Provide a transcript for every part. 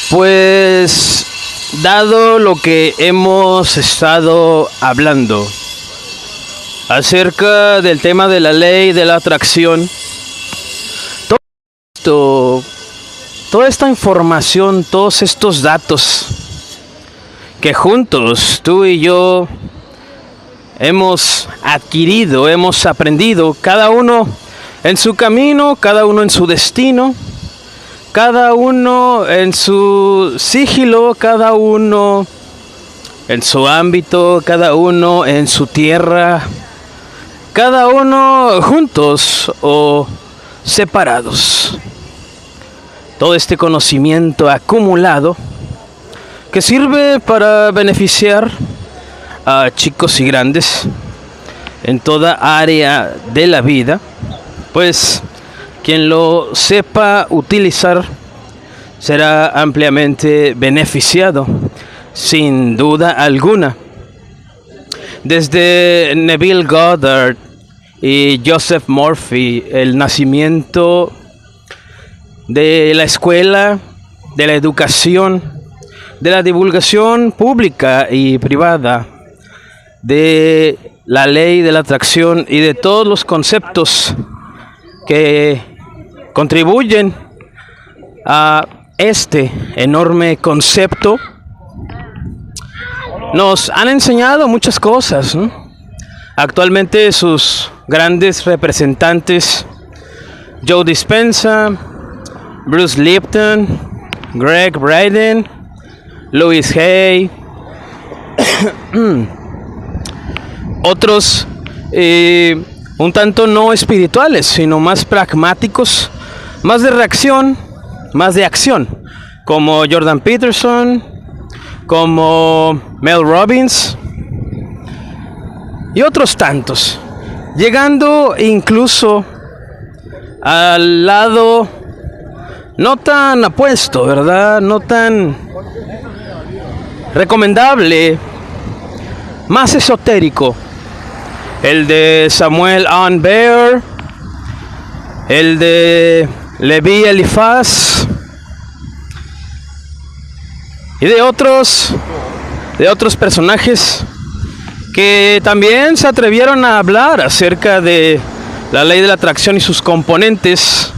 Pues, dado lo que hemos estado hablando acerca del tema de la ley de la atracción, todo esto, toda esta información, todos estos datos que juntos tú y yo hemos adquirido, hemos aprendido, cada uno en su camino, cada uno en su destino, cada uno en su sigilo, cada uno en su ámbito, cada uno en su tierra, cada uno juntos o separados. Todo este conocimiento acumulado que sirve para beneficiar a chicos y grandes en toda área de la vida, pues quien lo sepa utilizar será ampliamente beneficiado, sin duda alguna. Desde Neville Goddard y Joseph Murphy, el nacimiento de la escuela, de la educación, de la divulgación pública y privada, de la ley de la atracción y de todos los conceptos que contribuyen a este enorme concepto, nos han enseñado muchas cosas, ¿no? Actualmente sus grandes representantes, Joe Dispenza, Bruce Lipton, Greg Braden, Louis Hay, otros un tanto no espirituales, sino más pragmáticos, más de reacción, más de acción, como Jordan Peterson, como Mel Robbins y otros tantos, llegando incluso al lado no tan apuesto, ¿verdad? No tan recomendable, más esotérico, el de Samuel Aun Bear, el de Levi Eliphaz y de otros personajes que también se atrevieron a hablar acerca de la ley de la atracción y sus componentes,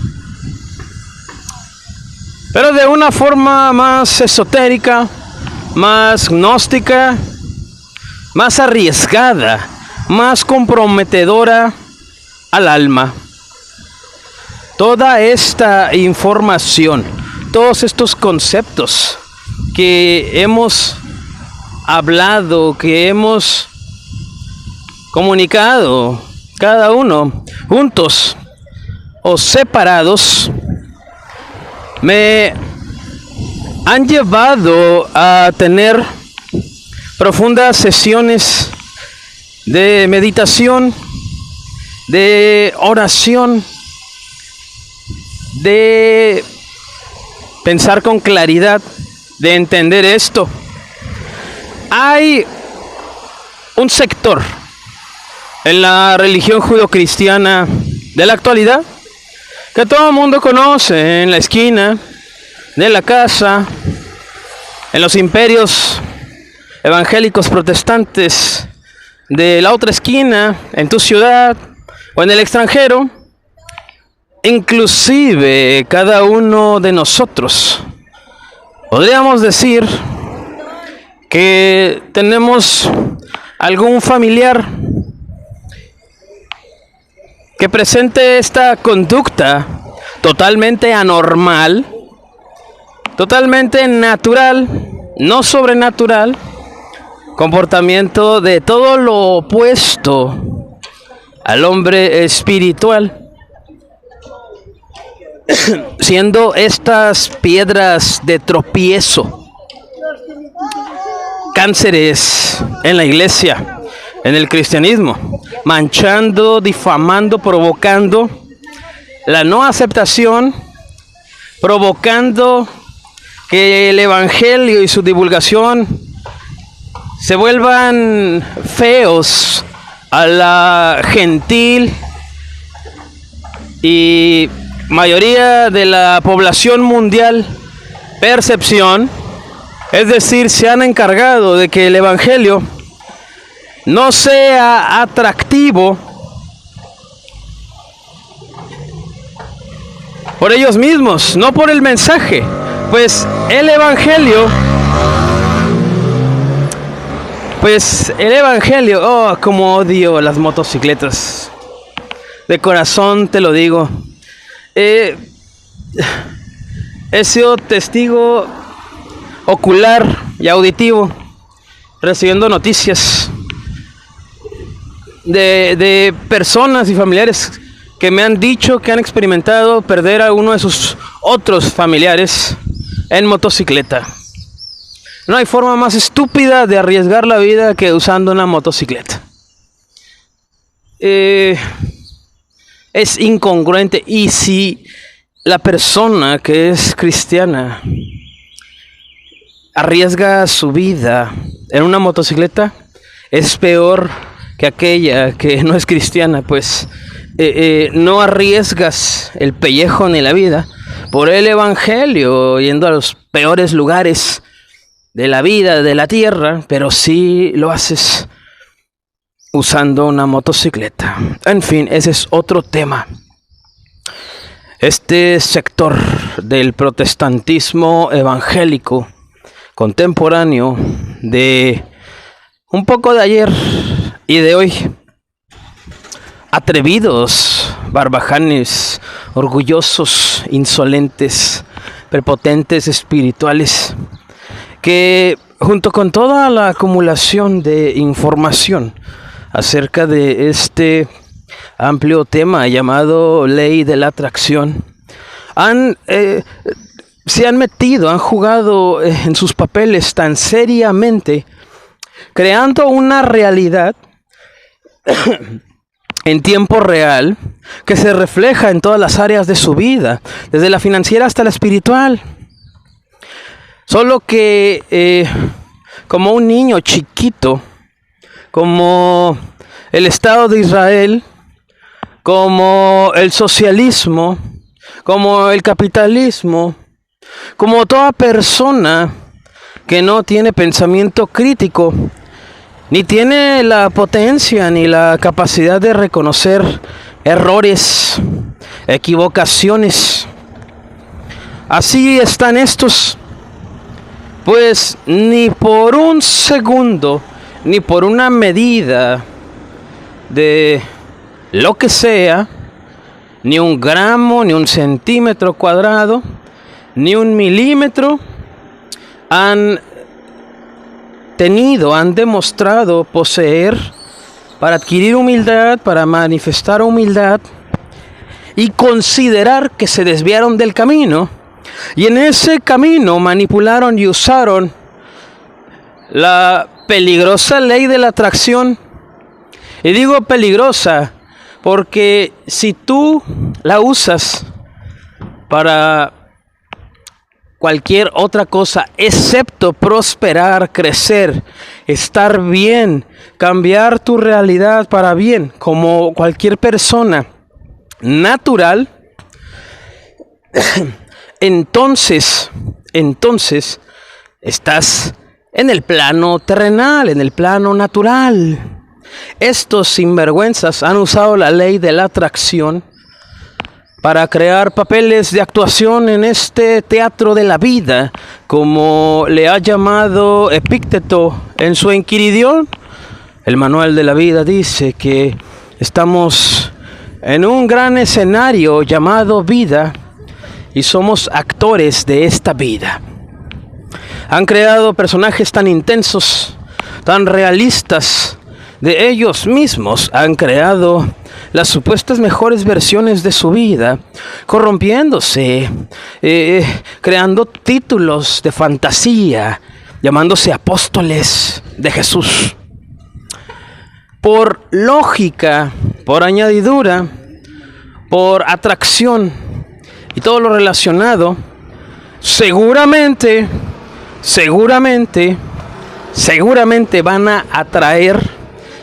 pero de una forma más esotérica, más gnóstica, más arriesgada, más comprometedora al alma. Toda esta información, todos estos conceptos que hemos hablado, que hemos comunicado, cada uno, juntos o separados, me han llevado a tener profundas sesiones de meditación, de oración, de pensar con claridad, de entender esto. Hay un sector en la religión judeocristiana de la actualidad que todo el mundo conoce, en la esquina de la casa, en los imperios evangélicos protestantes de la otra esquina, en tu ciudad o en el extranjero. Inclusive cada uno de nosotros podríamos decir que tenemos algún familiar que presente esta conducta totalmente anormal, totalmente natural, no sobrenatural, comportamiento de todo lo opuesto al hombre espiritual, siendo estas piedras de tropiezo, cánceres en la iglesia, en el cristianismo, manchando, difamando, provocando la no aceptación, provocando que el evangelio y su divulgación se vuelvan feos a la gentil y mayoría de la población mundial percepción, es decir, se han encargado de que el evangelio no sea atractivo por ellos mismos, no por el mensaje, pues el evangelio, oh, como odio las motocicletas, de corazón te lo digo. He sido testigo ocular y auditivo, recibiendo noticias de personas y familiares que me han dicho que han experimentado perder a uno de sus otros familiares en motocicleta. No hay forma más estúpida de arriesgar la vida que usando una motocicleta. Es incongruente, y si la persona que es cristiana arriesga su vida en una motocicleta, es peor que aquella que no es cristiana, pues no arriesgas el pellejo ni la vida por el evangelio yendo a los peores lugares de la vida, de la tierra, pero sí lo haces usando una motocicleta. En fin, ese es otro tema. Este sector del protestantismo evangélico contemporáneo, de un poco de ayer y de hoy, atrevidos, barbajanes, orgullosos, insolentes, prepotentes espirituales, que junto con toda la acumulación de información acerca de este amplio tema llamado ley de la atracción, se han metido, han jugado en sus papeles tan seriamente, creando una realidad en tiempo real que se refleja en todas las áreas de su vida, desde la financiera hasta la espiritual. Solo que como un niño chiquito, como el Estado de Israel, como el socialismo, como el capitalismo, como toda persona que no tiene pensamiento crítico, ni tiene la potencia ni la capacidad de reconocer errores, equivocaciones. Así están estos, pues ni por un segundo, ni por una medida de lo que sea, ni un gramo, ni un centímetro cuadrado, ni un milímetro, han demostrado poseer para adquirir humildad, para manifestar humildad y considerar que se desviaron del camino, y en ese camino manipularon y usaron la peligrosa ley de la atracción. Y digo peligrosa porque si tú la usas para cualquier otra cosa excepto prosperar, crecer, estar bien, cambiar tu realidad para bien, como cualquier persona natural, entonces estás en el plano terrenal, en el plano natural. Estos sinvergüenzas han usado la ley de la atracción para crear papeles de actuación en este teatro de la vida, como le ha llamado Epícteto en su Enquiridión. El manual de la vida dice que estamos en un gran escenario llamado vida y somos actores de esta vida. Han creado personajes tan intensos, tan realistas de ellos mismos, han creado las supuestas mejores versiones de su vida, corrompiéndose, creando títulos de fantasía, llamándose apóstoles de Jesús. Por lógica, por añadidura, por atracción y todo lo relacionado, seguramente van a atraer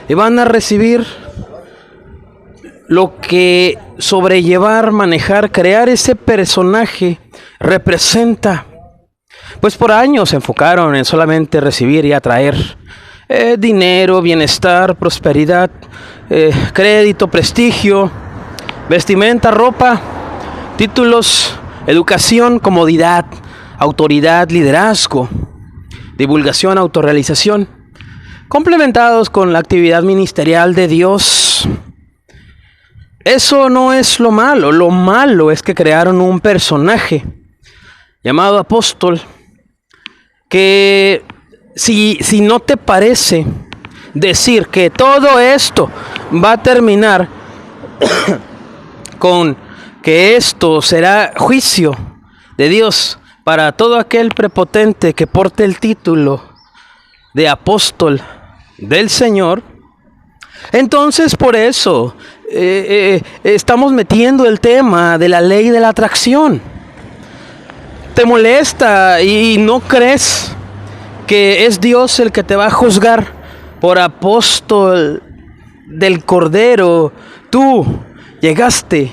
y van a recibir lo que sobrellevar, manejar, crear ese personaje representa. pues por años se enfocaron en solamente recibir y atraer dinero, bienestar, prosperidad, crédito, prestigio, vestimenta, ropa, títulos, educación, comodidad, autoridad, liderazgo, divulgación, autorrealización, complementados con la actividad ministerial de Dios. Eso no es lo malo es que crearon un personaje llamado apóstol que si no te parece decir que todo esto va a terminar con que esto será juicio de Dios para todo aquel prepotente que porte el título de apóstol del Señor, entonces por eso estamos metiendo el tema de la ley de la atracción. ¿Te molesta y no crees que es Dios el que te va a juzgar por apóstol del Cordero? Tú llegaste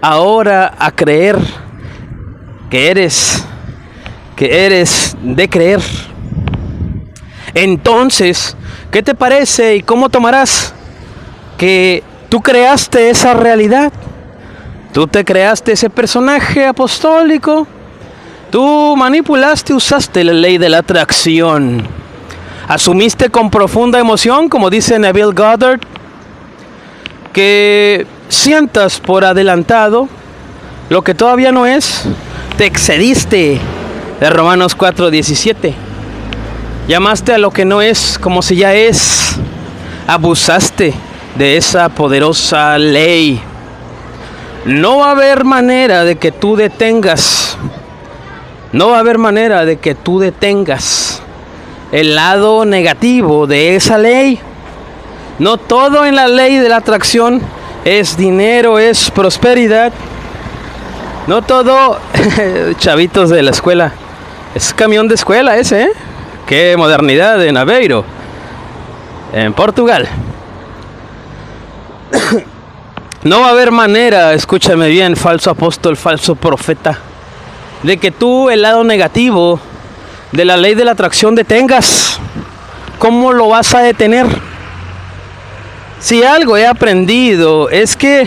ahora a creer que eres de creer. Entonces, ¿qué te parece y cómo tomarás que tú creaste esa realidad? Tú te creaste ese personaje apostólico. Tú manipulaste, usaste la ley de la atracción. Asumiste con profunda emoción, como dice Neville Goddard, que sientas por adelantado lo que todavía no es. Te excediste, de Romanos 4:17. Llamaste a lo que no es como si ya es. Abusaste de esa poderosa ley. No va a haber manera de que tú detengas. No va a haber manera de que tú detengas el lado negativo de esa ley. No todo en la ley de la atracción es dinero, es prosperidad. No todo, chavitos de la escuela, es camión de escuela ese, ¿eh? Qué modernidad en Aveiro, en Portugal. No va a haber manera, escúchame bien, falso apóstol, falso profeta, de que tú el lado negativo de la ley de la atracción detengas. ¿Cómo lo vas a detener? Si algo he aprendido es que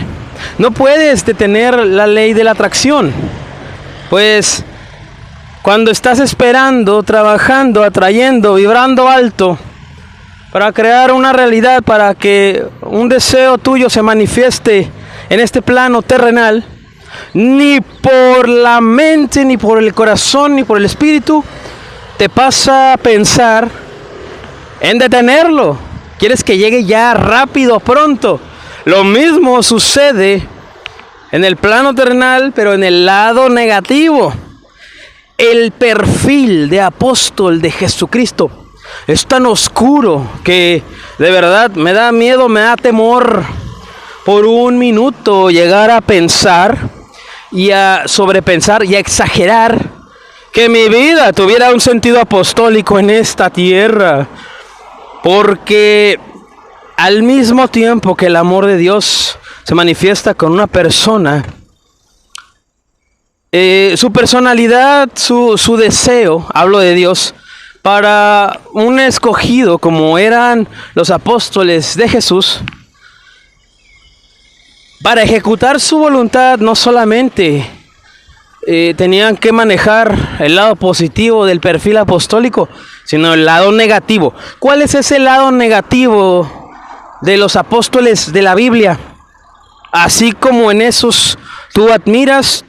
no puedes detener la ley de la atracción. Pues cuando estás esperando, trabajando, atrayendo, vibrando alto para crear una realidad, para que un deseo tuyo se manifieste en este plano terrenal, ni por la mente, ni por el corazón, ni por el espíritu te pasa a pensar en detenerlo. Quieres que llegue ya rápido, pronto. Lo mismo sucede en el plano terrenal, pero en el lado negativo. El perfil de apóstol de Jesucristo es tan oscuro que de verdad me da miedo, me da temor por un minuto llegar a pensar y a sobrepensar y a exagerar que mi vida tuviera un sentido apostólico en esta tierra. Porque al mismo tiempo que el amor de Dios se manifiesta con una persona, su personalidad, su deseo, hablo de Dios, para un escogido como eran los apóstoles de Jesús, para ejecutar su voluntad no solamente tenían que manejar el lado positivo del perfil apostólico, sino el lado negativo. ¿Cuál es ese lado negativo de los apóstoles de la Biblia? Así como en esos tú te admiras,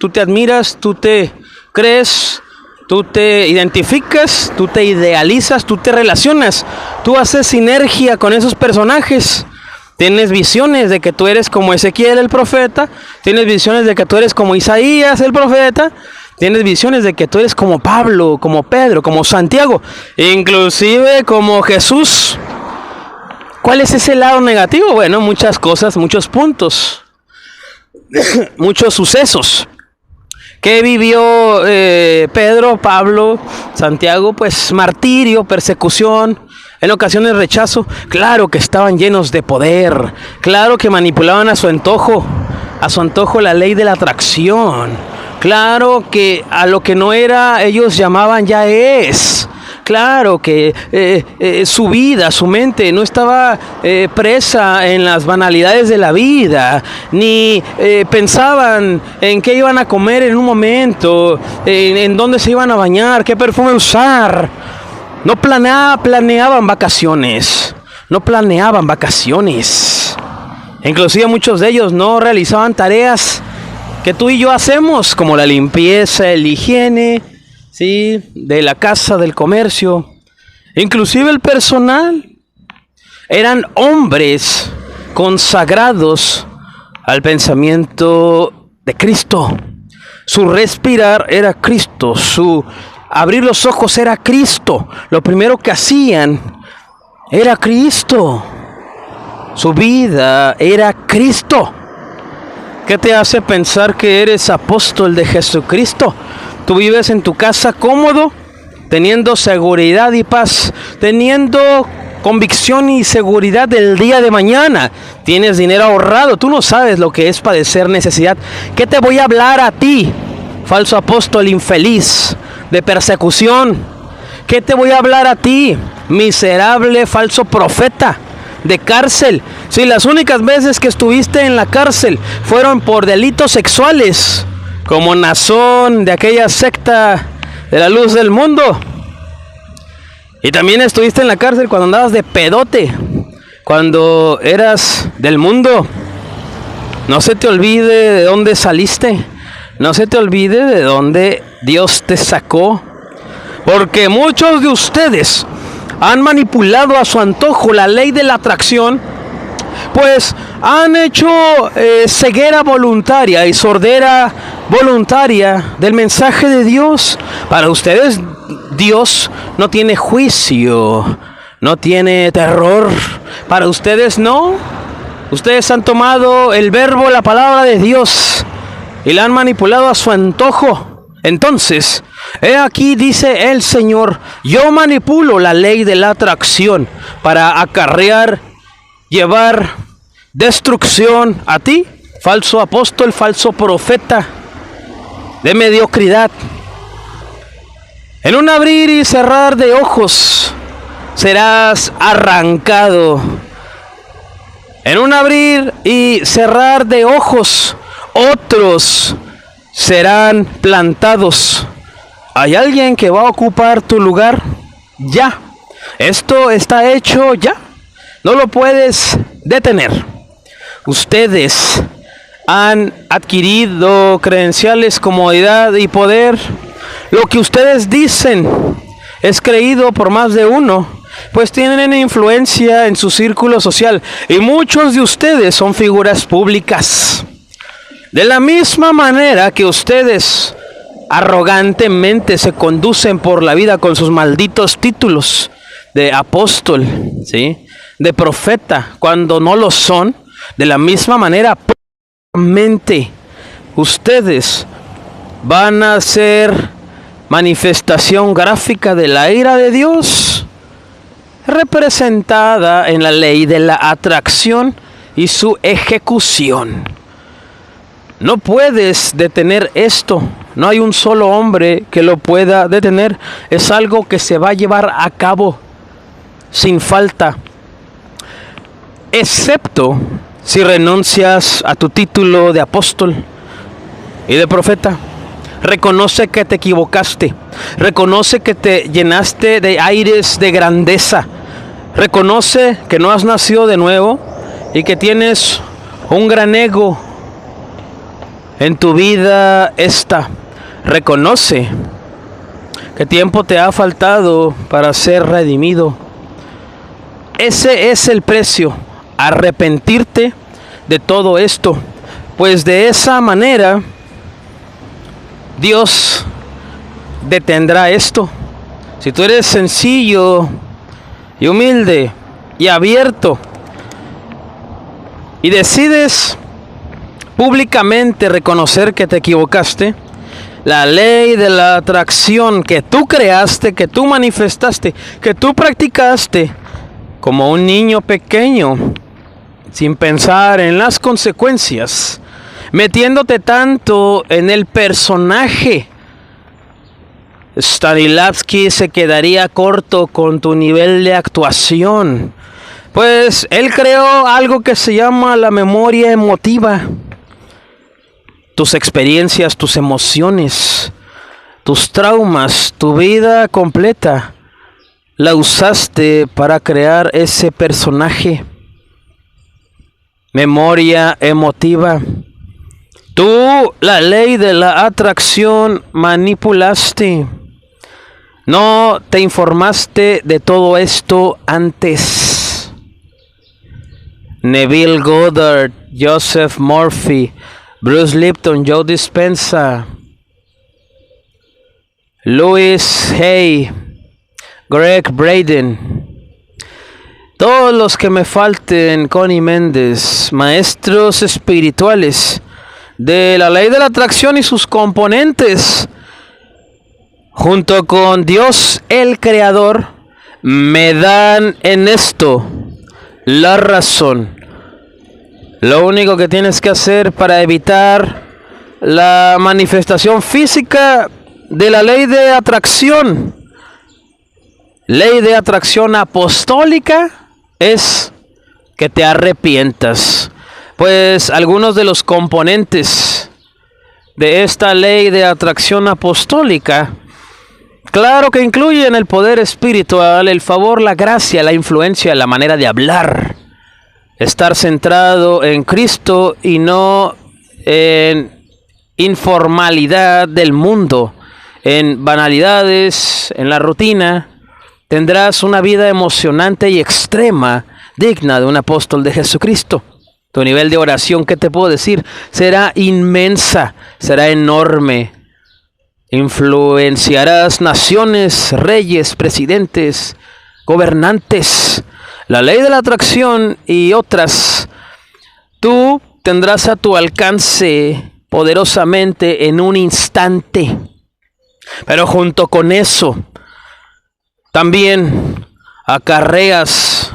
tú te crees, tú te identificas, tú te idealizas, tú te relacionas, tú haces sinergia con esos personajes. Tienes visiones de que tú eres como Ezequiel el profeta, tienes visiones de que tú eres como Isaías el profeta, tienes visiones de que tú eres como Pablo, como Pedro, como Santiago, inclusive como Jesús. ¿Cuál es ese lado negativo? Bueno, muchas cosas, muchos puntos, muchos sucesos que vivió Pedro, Pablo, Santiago, pues martirio, persecución, en ocasiones rechazo. Claro que estaban llenos de poder, claro que manipulaban a su antojo la ley de la atracción. Claro que a lo que no era, ellos llamaban ya es. Claro que su vida, su mente no estaba presa en las banalidades de la vida, ni pensaban en qué iban a comer en un momento, en dónde se iban a bañar, qué perfume usar. No planeaban vacaciones, no planeaban vacaciones. Inclusive muchos de ellos no realizaban tareas que tú y yo hacemos, como la limpieza, la higiene, ¿sí?, de la casa, del comercio. Inclusive el personal. Eran hombres consagrados al pensamiento de Cristo. Su respirar era Cristo. Su abrir los ojos era Cristo. Lo primero que hacían era Cristo. Su vida era Cristo. ¿Qué te hace pensar que eres apóstol de Jesucristo? Tú vives en tu casa cómodo, teniendo seguridad y paz, teniendo convicción y seguridad del día de mañana. Tienes dinero ahorrado, tú no sabes lo que es padecer necesidad. ¿Qué te voy a hablar a ti, falso apóstol infeliz de persecución? ¿Qué te voy a hablar a ti, miserable falso profeta de cárcel? Si las únicas veces que estuviste en la cárcel fueron por delitos sexuales, como Nazón de aquella secta de la luz del mundo. Y también estuviste en la cárcel cuando andabas de pedote, cuando eras del mundo. No se te olvide de dónde saliste, no se te olvide de dónde Dios te sacó, porque muchos de ustedes han manipulado a su antojo la ley de la atracción, pues han hecho ceguera voluntaria y sordera voluntaria del mensaje de Dios. Para ustedes Dios no tiene juicio, no tiene terror. Para ustedes no. Ustedes han tomado el verbo, la palabra de Dios, y la han manipulado a su antojo. Entonces, he aquí dice el Señor: yo manipulo la ley de la atracción para acarrear, llevar destrucción a ti, falso apóstol, falso profeta de mediocridad. En un abrir y cerrar de ojos serás arrancado. En un abrir y cerrar de ojos otros serán plantados. ¿Hay alguien que va a ocupar tu lugar? Ya. Esto está hecho ya. No lo puedes detener. Ustedes han adquirido credenciales, comodidad y poder. Lo que ustedes dicen es creído por más de uno, pues tienen influencia en su círculo social, y muchos de ustedes son figuras públicas. De la misma manera que ustedes arrogantemente se conducen por la vida con sus malditos títulos de apóstol, ¿sí?, de profeta, cuando no lo son, de la misma manera ustedes van a ser manifestación gráfica de la ira de Dios, representada en la ley de la atracción y su ejecución. No puedes detener esto. No hay un solo hombre que lo pueda detener. Es algo que se va a llevar a cabo sin falta, excepto si renuncias a tu título de apóstol y de profeta. Reconoce que te equivocaste. Reconoce que te llenaste de aires de grandeza. Reconoce que no has nacido de nuevo y que tienes un gran ego en tu vida esta. Reconoce que tiempo te ha faltado para ser redimido. Ese es el precio. Arrepentirte de todo esto, pues de esa manera Dios detendrá esto. Si tú eres sencillo y humilde y abierto y decides públicamente reconocer que te equivocaste, la ley de la atracción que tú creaste, que tú manifestaste, que tú practicaste como un niño pequeño, sin pensar en las consecuencias, metiéndote tanto en el personaje. Stanislavski se quedaría corto con tu nivel de actuación, pues él creó algo que se llama la memoria emotiva. Tus experiencias, tus emociones, tus traumas, tu vida completa, la usaste para crear ese personaje. Memoria emotiva. Tú la ley de la atracción manipulaste. No te informaste de todo esto antes. Neville Goddard, Joseph Murphy, Bruce Lipton, Joe Dispenza, Louis Hay, Greg Braden, todos los que me falten, Connie Méndez, maestros espirituales de la ley de la atracción y sus componentes, junto con Dios el Creador, me dan en esto la razón. Lo único que tienes que hacer para evitar la manifestación física de la ley de atracción apostólica, es que te arrepientas. Pues algunos de los componentes de esta ley de atracción apostólica, claro que incluyen el poder espiritual, el favor, la gracia, la influencia, la manera de hablar, estar centrado en Cristo y no en informalidad del mundo, en banalidades, en la rutina. Tendrás una vida emocionante y extrema, digna de un apóstol de Jesucristo. Tu nivel de oración, ¿qué te puedo decir? Será inmensa, será enorme. Influenciarás naciones, reyes, presidentes, gobernantes. La ley de la atracción y otras, tú tendrás a tu alcance poderosamente en un instante. Pero junto con eso, también acarreas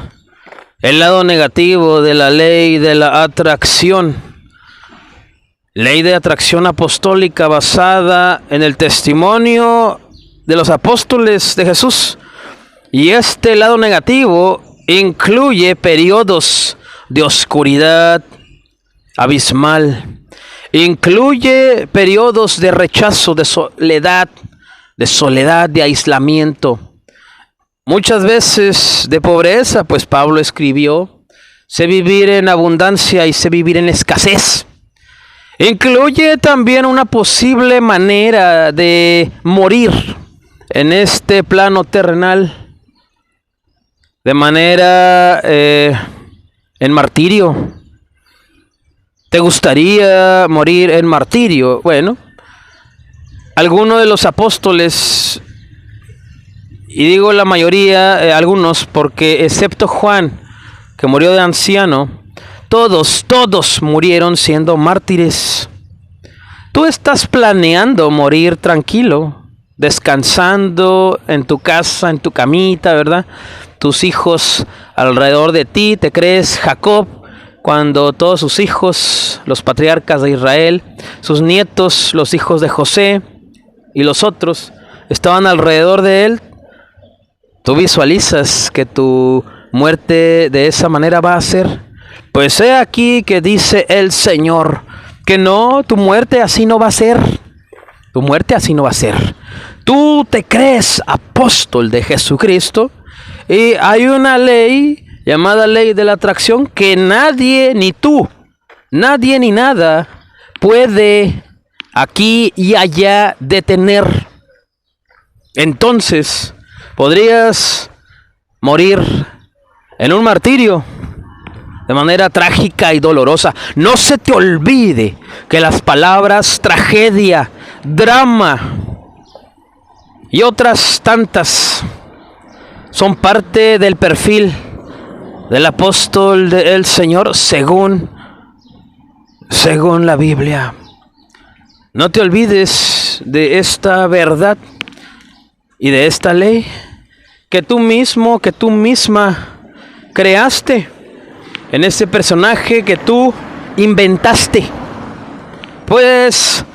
el lado negativo de la ley de la atracción. Ley de atracción apostólica basada en el testimonio de los apóstoles de Jesús. Y este lado negativo incluye periodos de oscuridad abismal. Incluye periodos de rechazo, de soledad, de aislamiento. Muchas veces de pobreza, pues Pablo escribió, sé vivir en abundancia y sé vivir en escasez. Incluye también una posible manera de morir en este plano terrenal, de manera en martirio. ¿Te gustaría morir en martirio? Bueno, algunos de los apóstoles, y digo la mayoría, algunos, porque excepto Juan, que murió de anciano, todos murieron siendo mártires. Tú estás planeando morir tranquilo, descansando en tu casa, en tu camita, ¿verdad? Tus hijos alrededor de ti, te crees Jacob, cuando todos sus hijos, los patriarcas de Israel, sus nietos, los hijos de José y los otros, estaban alrededor de él. ¿Tú visualizas que tu muerte de esa manera va a ser? Pues he aquí que dice el Señor, que no, tu muerte así no va a ser. Tu muerte así no va a ser. Tú te crees apóstol de Jesucristo y hay una ley llamada ley de la atracción que nadie, ni tú, nadie ni nada puede aquí y allá detener. Entonces, podrías morir en un martirio de manera trágica y dolorosa. No se te olvide que las palabras tragedia, drama y otras tantas son parte del perfil del apóstol del Señor según la Biblia. No te olvides de esta verdad y de esta ley que tú mismo, que tú misma creaste en ese personaje que tú inventaste. Pues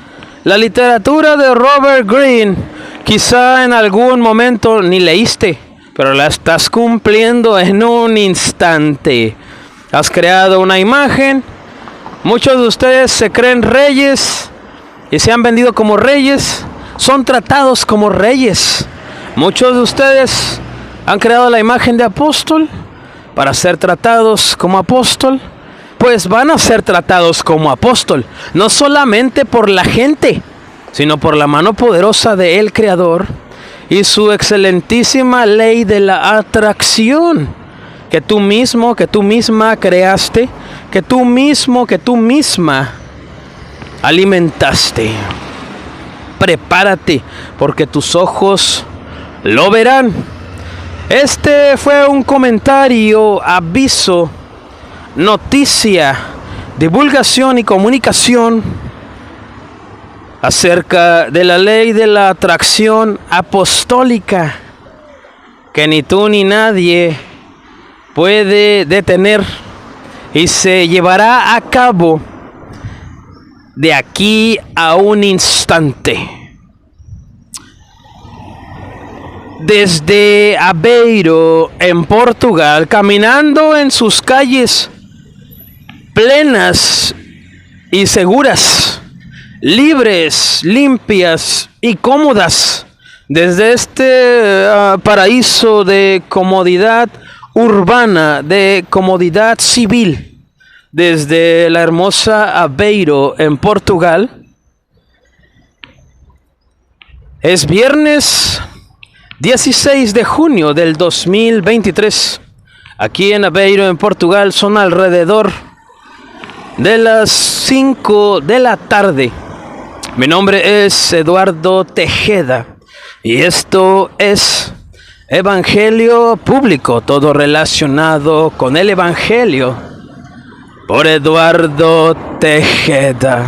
la literatura de Robert Greene, quizá en algún momento ni leíste, pero la estás cumpliendo en un instante. Has creado una imagen. Muchos de ustedes se creen reyes y se han vendido como reyes. Son tratados como reyes. Muchos de ustedes han creado la imagen de apóstol para ser tratados como apóstol. Pues van a ser tratados como apóstol, no solamente por la gente, sino por la mano poderosa de el Creador y su excelentísima ley de la atracción, que tú mismo, que tú misma creaste, que tú mismo, que tú misma alimentaste. Prepárate, porque tus ojos lo verán. Este fue un comentario, aviso, noticia, divulgación y comunicación acerca de la ley de la atracción apostólica que ni tú ni nadie puede detener y se llevará a cabo de aquí a un instante. Desde Aveiro, en Portugal, caminando en sus calles plenas y seguras, libres, limpias y cómodas, desde este paraíso de comodidad urbana, de comodidad civil, desde la hermosa Aveiro en Portugal. Es viernes 16 de junio del 2023. Aquí en Aveiro en Portugal son alrededor de las 5 de la tarde. Mi nombre es Eduardo Tejeda y esto es Evangelio Público, todo relacionado con el Evangelio por Eduardo Tejeda.